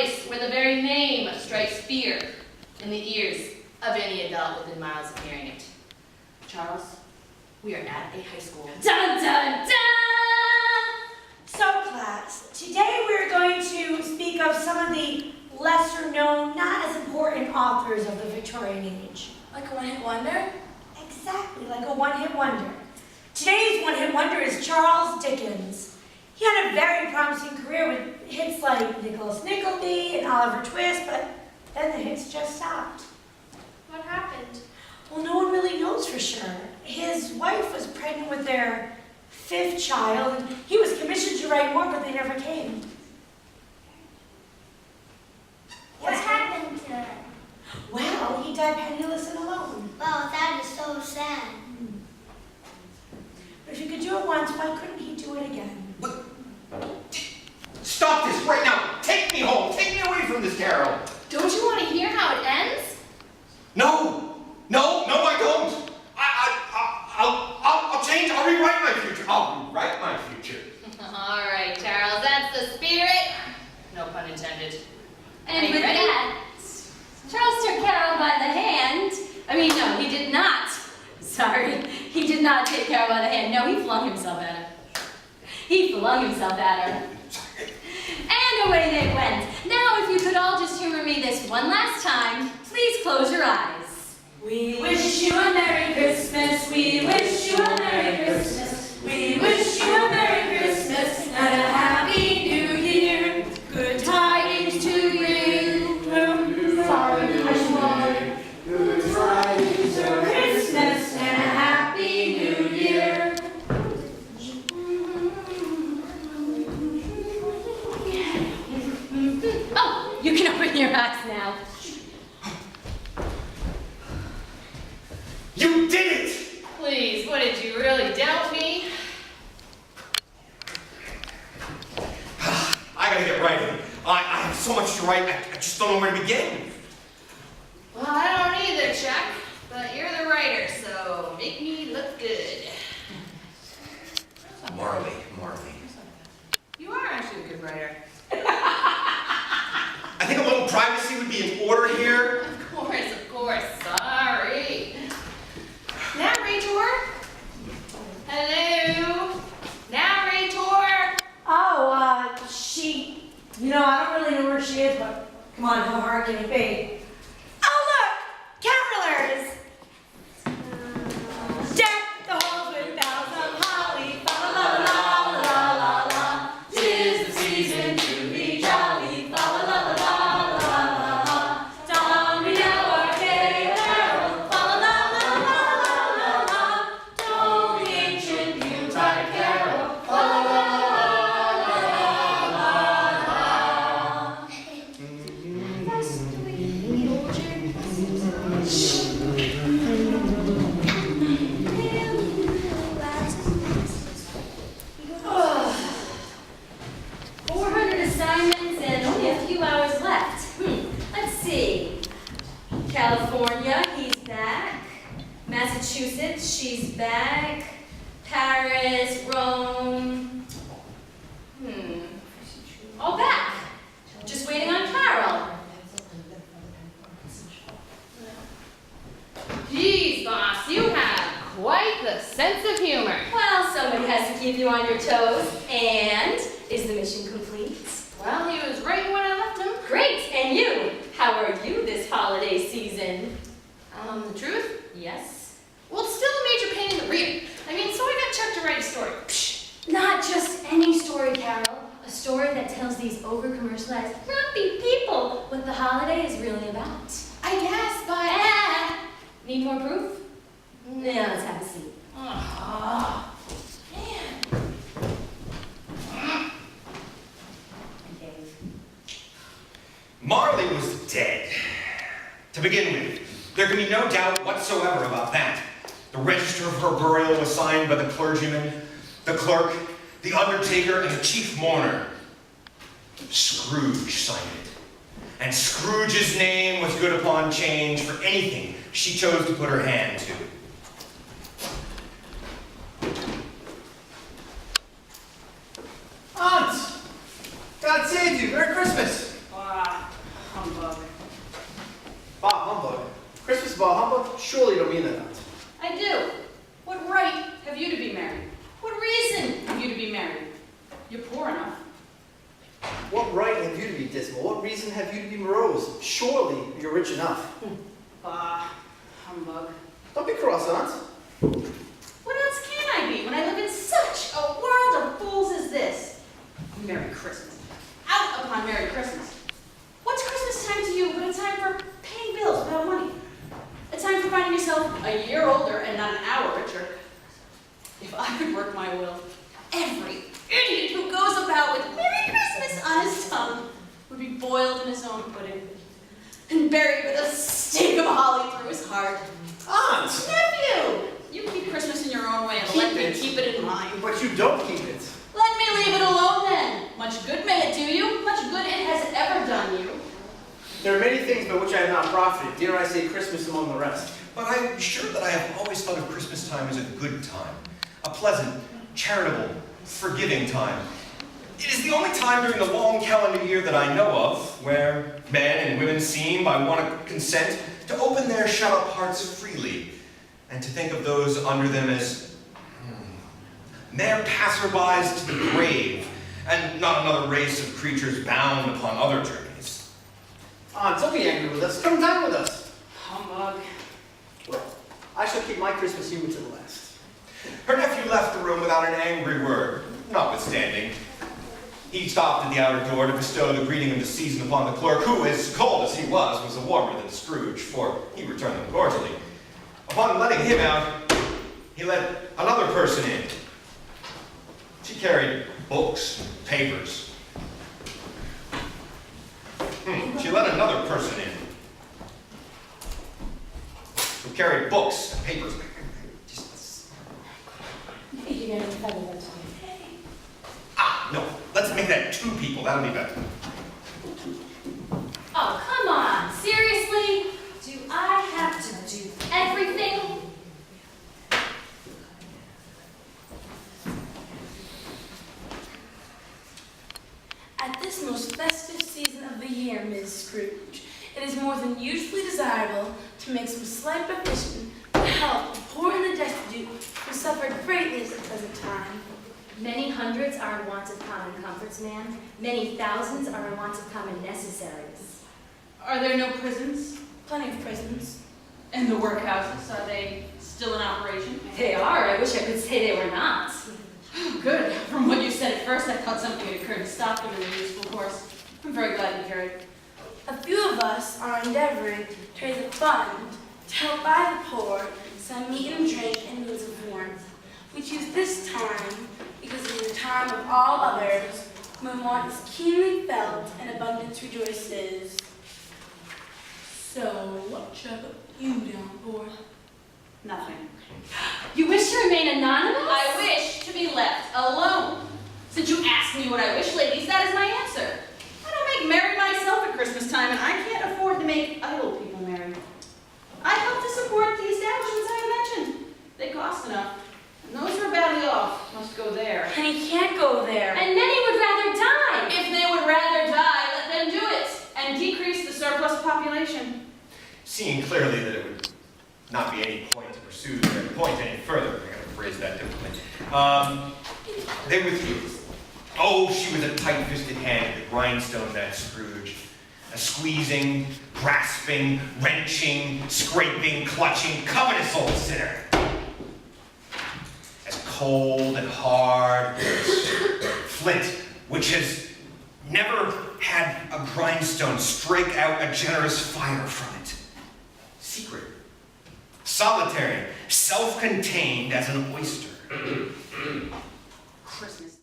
voice where the very name strikes fear in the ears of any adult within miles of hearing it. Charles, we are at a high school. Dun, dun, dun! So, class, today we're going to speak of some of the lesser known, not as important authors of the Victorian age. Like a one-hit wonder? Exactly, like a one-hit wonder. Today's one-hit wonder is Charles Dickens. He had a very promising career with hits like Nicholas Nickleby and Oliver Twist, but then the hits just stopped. What happened? Well, no one really knows for sure. His wife was pregnant with their 5th child, and he was commissioned to write more, but they never came. What happened to him? Well, he died penniless and alone. Well, that is so sad. But if he could do it once, why couldn't he do it again? What? Stop this right now! Take me home! Take me away from this Carol! Don't you want to hear how it ends? No! No, I don't! I'll change, I'll rewrite my future. I'll rewrite my future. All right, Charles, that's the spirit. No pun intended. And with that, Charles took Carol by the hand. No, he did not. Sorry, he did not take Carol by the hand. No, he flung himself at her. He flung himself at her. And away they went. Now, if you could all just humor me this one last time, please close your eyes. We wish you a Merry Christmas. We wish you a Merry Christmas. We wish you a Merry Christmas and a Happy New Year. Good tidings to you. Sorry, good tidings of Christmas and a Happy New Year. Oh, you can open your eyes now. You did it! Please, what did you really doubt me? I gotta get writing. I have so much to write, I just don't know where to begin. Well, I don't either, Chuck. But you're the writer, so make me look good. Marley. You are actually a good writer. I think a little privacy would be in order here. Of course. Sorry. Narrator? Hello? Narrator? Oh, I don't really know where she is, but come on, how hard can it be? Oh, look! Carolers! Deck the halls with boughs of holly, fa la la la la la. 'Tis the season to be jolly, fa la la la la la la. Don we now our gay apparel, fa la la la la la la. Don't the ancient Yuletide carol, fa la la la la la. California, he's back. Massachusetts, she's back. Paris, Rome. All back. Just waiting on Carol. Geez, boss, you have quite the sense of humor. Well, somebody has to keep you on your toes. And is the mission complete? Well, he was right when I left him. Great, and you? How are you this holiday season? The truth? Yes. Well, it's still a major pain in the rear. So I got Chuck to write a story. Psh. Not just any story, Carol. A story that tells these over-commercialized, grumpy people what the holiday is really about. I guess, but... Need more proof? No, let's have a seat. Oh, man. Marley was dead. To begin with, there can be no doubt whatsoever about that. The register of her burial was signed by the clergyman, the clerk, the undertaker, and the chief mourner. Scrooge signed it. And Scrooge's name was good upon change for anything she chose to put her hand to. Aunt! God save you! Merry Christmas! Surely you don't mean that, Aunt. I do. What right have you to be married? What reason have you to be married? You're poor enough. What right have you to be dismal? What reason have you to be morose? Surely you're rich enough. Bah, humbug. Don't be cross, Aunt. What else can I be when I live in such a world of fools as this? Merry Christmas. Out upon Merry Christmas. What's Christmas time to you but a time for paying bills without money? A time for finding yourself a year older and not an hour richer. If I could work my will, every idiot who goes about with Merry Christmas on his tongue would be boiled in his own pudding and buried with a stake of holly through his heart. Aunt! Nephew! You keep Christmas in your own way and let me keep it in mine. But you don't keep it. Let me leave it alone then. Much good may it do you. Much good it has ever done you. There are many things by which I have not profited. Dare I say Christmas among the rest. But I am sure that I have always thought of Christmas time as a good time. A pleasant, charitable, forgiving time. It is the only time during the long calendar year that I know of where men and women seem, by one consent, to open their shut-up hearts freely and to think of those under them as mere passerbys to the grave and not another race of creatures bound upon other journeys. Aunt, don't be angry with us. Come down with us. Humbug. Well, I shall keep my Christmas humor to the last. Her nephew left the room without an angry word, notwithstanding. He stopped at the outer door to bestow the greeting of the season upon the clerk, who, as cold as he was warmer than Scrooge, for he returned them cordially. Upon letting him out, he let another person in. She carried books, papers. She let another person in, who carried books and papers. You're gonna feather that to me. No, let's make that 2 people. That'll be better. Oh, come on. Seriously? Do I have to do everything? At this most festive season of the year, Ms. Scrooge, it is more than usually desirable to make some slight provision to help the poor and the destitute who suffer greatly at the present time. Many hundreds are in want of common comforts, ma'am. Many thousands are in want of common necessaries. Are there no prisons? Plenty of prisons. And the workhouses, are they still in operation? They are. I wish I could say they were not. Good. From what you said at first, I thought something had occurred to stop them in their useful course. I'm very glad to hear it. A few of us are endeavoring to raise a fund to help buy the poor some meat and drink and means of warmth. We choose this time because it is a time of all others when want is keenly felt and abundance rejoices. So, what shall you down for? Nothing. You wish to remain anonymous? I wish to be left alone. Since you asked me what I wish, ladies, that is my answer. I don't make merry myself at Christmas time, and I can't afford to make idle people merry. I help to support the establishments I have mentioned. They cost enough. And those who are badly off must go there. And he can't go there. And many would rather die. If they would rather die, let them do it, and decrease the surplus population. Seeing clearly that it would not be any point to pursue their point any further, I gotta phrase that differently. They withdrew. Oh, she was a tight-fisted hand, the grindstone, that Scrooge. A squeezing, grasping, wrenching, scraping, clutching, covetous old sinner. As cold and hard as flint, which has never had a grindstone strike out a generous fire from it. Secret, solitary, self-contained as an oyster. Christmas.